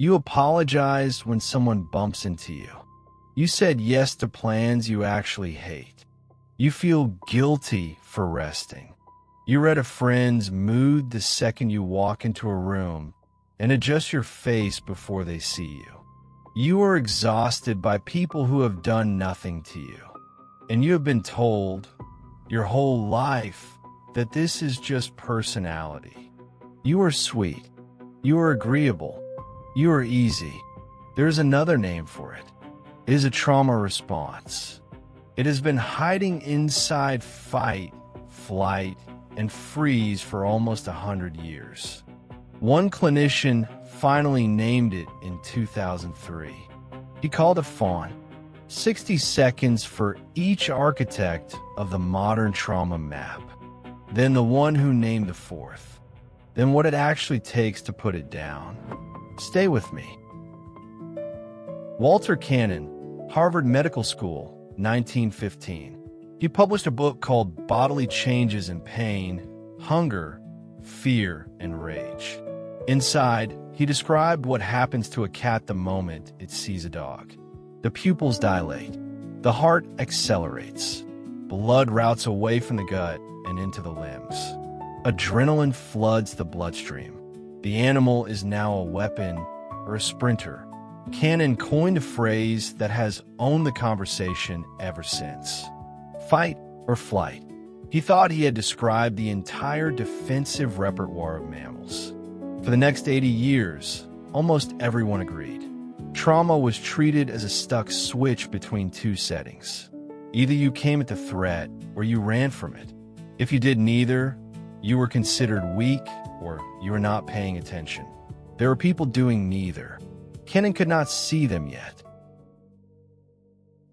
You apologized when someone bumps into you. You said yes to plans you actually hate. You feel guilty for resting. You read a friend's mood the second you walk into a room and adjust your face before they see you. You are exhausted by people who have done nothing to you. And you have been told your whole life that this is just personality. You are sweet. You are agreeable. You are easy. There is another name for it. It is a trauma response. It has been hiding inside fight, flight, and freeze for almost 100 years. One clinician finally named it in 2003. He called it Fawn. 60 seconds for each architect of the modern trauma map. Then the one who named the fourth. Then what it actually takes to put it down. Stay with me. Walter Cannon, Harvard Medical School, 1915. He published a book called Bodily Changes in Pain, Hunger, Fear, and Rage. Inside, he described what happens to a cat the moment it sees a dog. The pupils dilate. The heart accelerates. Blood routes away from the gut and into the limbs. Adrenaline floods the bloodstream. The animal is now a weapon or a sprinter. Cannon coined a phrase that has owned the conversation ever since. Fight or flight. He thought he had described the entire defensive repertoire of mammals. For the next 80 years, almost everyone agreed. Trauma was treated as a stuck switch between two settings. Either you came at the threat or you ran from it. If you did neither, you were considered weak or you were not paying attention. There were people doing neither. Cannon could not see them yet.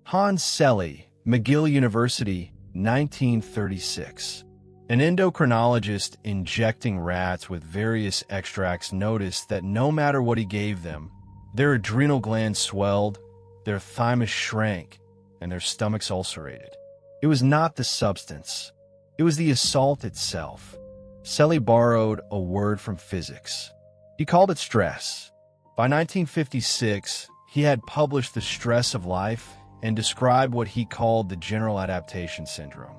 Hans Selye, McGill University, 1936. An endocrinologist injecting rats with various extracts noticed that no matter what he gave them, their adrenal glands swelled, their thymus shrank, and their stomachs ulcerated. It was not the substance. It was the assault itself. Selye borrowed a word from physics. He called it stress. By 1956, he had published The Stress of Life and described what he called the general adaptation syndrome.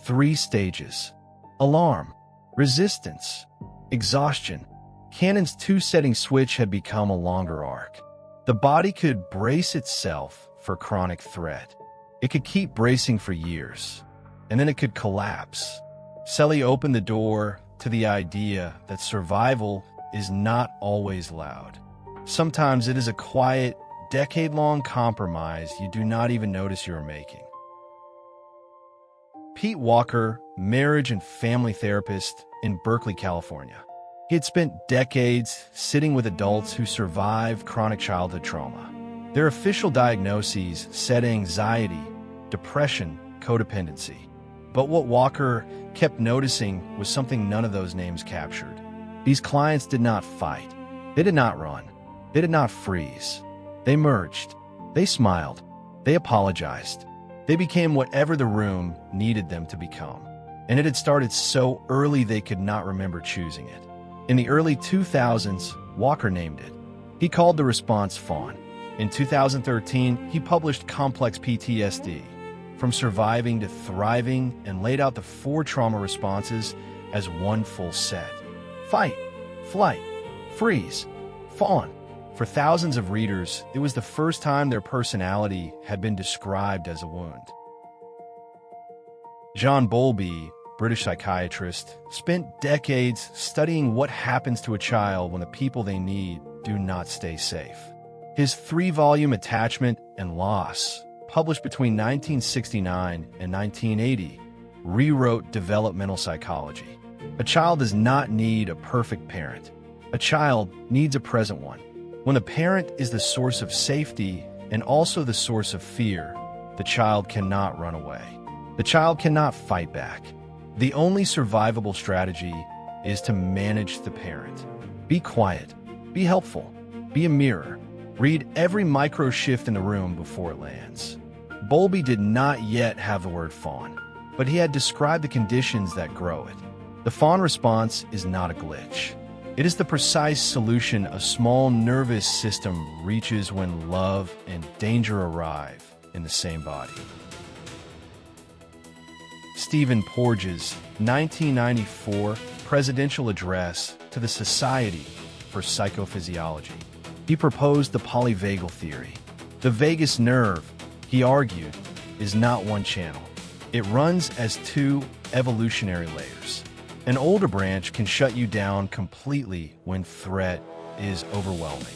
3 stages: alarm, resistance, exhaustion. Cannon's 2-setting switch had become a longer arc. The body could brace itself for chronic threat. It could keep bracing for years, and then it could collapse. Selye opened the door to the idea that survival is not always loud. Sometimes it is a quiet, decade-long compromise you do not even notice you are making. Pete Walker, marriage and family therapist in Berkeley, California. He had spent decades sitting with adults who survived chronic childhood trauma. Their official diagnoses said anxiety, depression, codependency. But what Walker kept noticing was something none of those names captured. These clients did not fight. They did not run. They did not freeze. They merged. They smiled. They apologized. They became whatever the room needed them to become. And it had started so early they could not remember choosing it. In the early 2000s, Walker named it. He called the response Fawn. In 2013, he published Complex PTSD, From Surviving to Thriving, and laid out the 4 trauma responses as one full set. Fight, flight, freeze, fawn. For thousands of readers, it was the first time their personality had been described as a wound. John Bowlby, British psychiatrist, spent decades studying what happens to a child when the people they need do not stay safe. His 3-volume Attachment and Loss, published between 1969 and 1980, rewrote developmental psychology. A child does not need a perfect parent. A child needs a present one. When the parent is the source of safety and also the source of fear, the child cannot run away. The child cannot fight back. The only survivable strategy is to manage the parent. Be quiet. Be helpful. Be a mirror. Read every micro shift in the room before it lands. Bowlby did not yet have the word fawn, but he had described the conditions that grow it. The fawn response is not a glitch. It It is the precise solution a small nervous system reaches when love and danger arrive in the same body. Stephen Porges' 1994 presidential address to the Society for Psychophysiology. He proposed the polyvagal theory. The vagus nerve, he argued, is not one channel. It runs as two evolutionary layers. An older branch can shut you down completely when threat is overwhelming.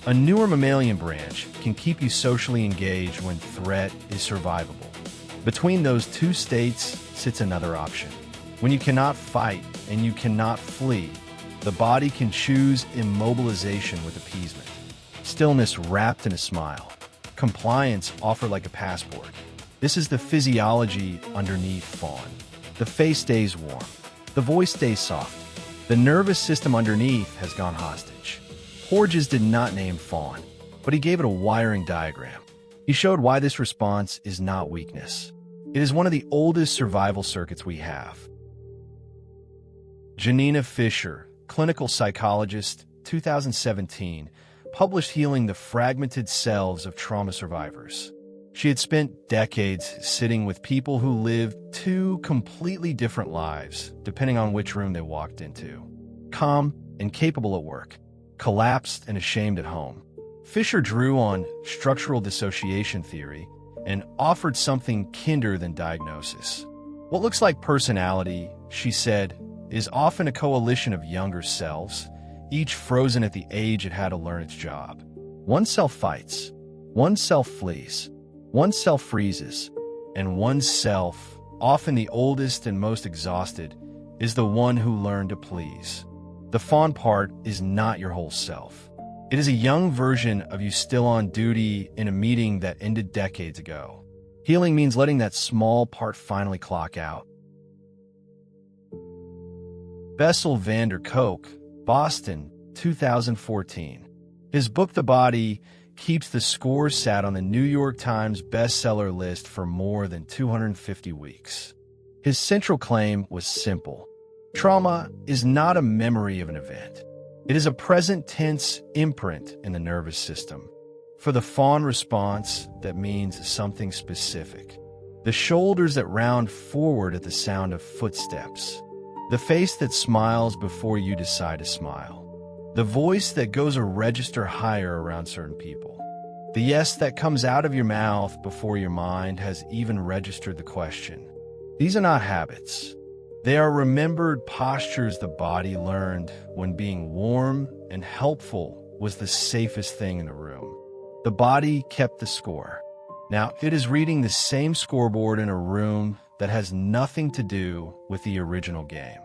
A newer mammalian branch can keep you socially engaged when threat is survivable. Between those two states sits another option. When you cannot fight and you cannot flee, the body can choose immobilization with appeasement, stillness wrapped in a smile, compliance offered like a passport. This is the physiology underneath Fawn. The face stays warm. The voice stays soft. The nervous system underneath has gone hostage. Porges did not name Fawn, but he gave it a wiring diagram. He showed why this response is not weakness. It is one of the oldest survival circuits we have. Janina Fisher, clinical psychologist, 2017, published Healing the Fragmented Selves of Trauma Survivors. She had spent decades sitting with people who lived two completely different lives, depending on which room they walked into. Calm and capable at work, collapsed and ashamed at home. Fisher drew on structural dissociation theory and offered something kinder than diagnosis. What looks like personality, she said, is often a coalition of younger selves, each frozen at the age it had to learn its job. One self fights, one self flees, one self freezes, and one self, often the oldest and most exhausted, is the one who learned to please. The fawn part is not your whole self. It is a young version of you still on duty in a meeting that ended decades ago. Healing means letting that small part finally clock out. Bessel van der Kolk, Boston, 2014. His book The Body keeps the score sat on the New York Times bestseller list for more than 250 weeks. His central claim was simple. Trauma is not a memory of an event. It is a present tense imprint in the nervous system. For the fawn response, that means something specific. The shoulders that round forward at the sound of footsteps. The face that smiles before you decide to smile. The voice that goes a register higher around certain people. The yes that comes out of your mouth before your mind has even registered the question. These are not habits. They are remembered postures the body learned when being warm and helpful was the safest thing in the room. The body kept the score. Now, it is reading the same scoreboard in a room that has nothing to do with the original game.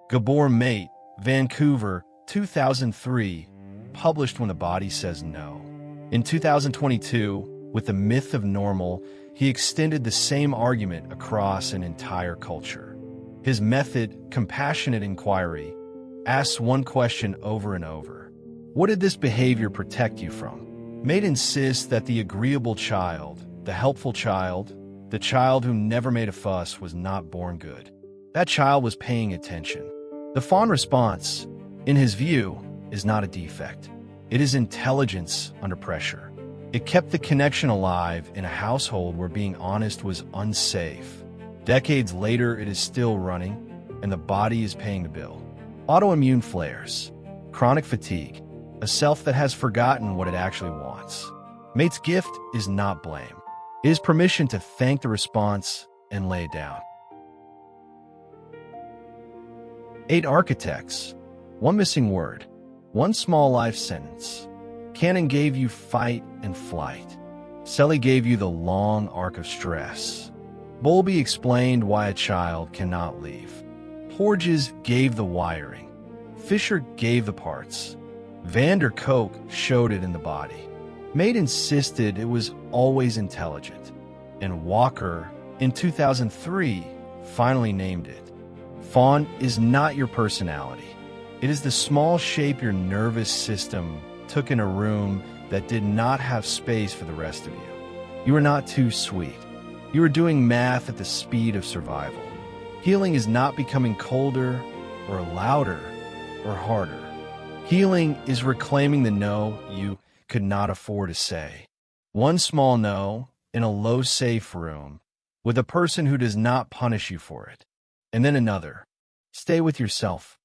Gabor Maté, Vancouver, 2003, published When the Body Says No. In 2022, with The Myth of Normal, he extended the same argument across an entire culture. His method, compassionate inquiry, asks one question over and over. What did this behavior protect you from? Maté insists that the agreeable child, the helpful child, the child who never made a fuss was not born good. That child was paying attention. The fawn response, in his view, is not a defect. It is intelligence under pressure. It kept the connection alive in a household where being honest was unsafe. Decades later, it is still running, and the body is paying the bill. Autoimmune flares, chronic fatigue, a self that has forgotten what it actually wants. Maté's gift is not blame. It is permission to thank the response and lay it down. 8 architects, one missing word, one small life sentence. Cannon gave you fight and flight. Selye gave you the long arc of stress. Bowlby explained why a child cannot leave. Porges gave the wiring. Fisher gave the parts. Van der Kolk showed it in the body. Maté insisted it was always intelligent. And Walker, in 2003, finally named it. Fawn is not your personality. It is the small shape your nervous system took in a room that did not have space for the rest of you. You are not too sweet. You are doing math at the speed of survival. Healing is not becoming colder or louder or harder. Healing is reclaiming the no you could not afford to say. One small no in a low, safe room with a person who does not punish you for it. And then another. Stay with yourself.